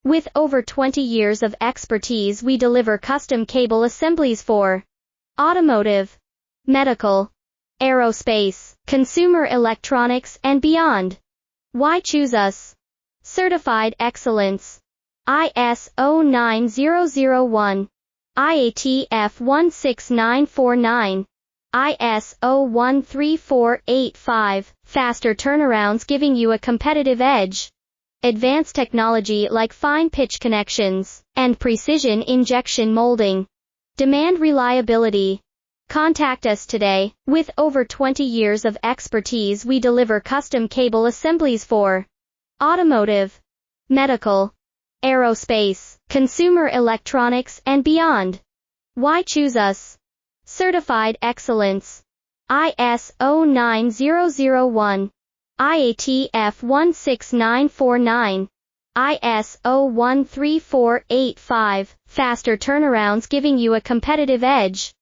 With over 20 years of expertise, we deliver custom cable assemblies for automotive, medical, aerospace, consumer electronics, and beyond. Why choose us? Certified excellence. ISO 9001. IATF 16949. ISO 13485. Faster turnarounds, giving you a competitive edge. Advanced technology like fine pitch connections and precision injection molding. Demand reliability. Contact us today. With over 20 years of expertise, we deliver custom cable assemblies for automotive, medical, aerospace, consumer electronics, and beyond. Why choose us? Certified excellence. ISO 9001. IATF 16949. ISO 13485. Faster turnarounds, giving you a competitive edge.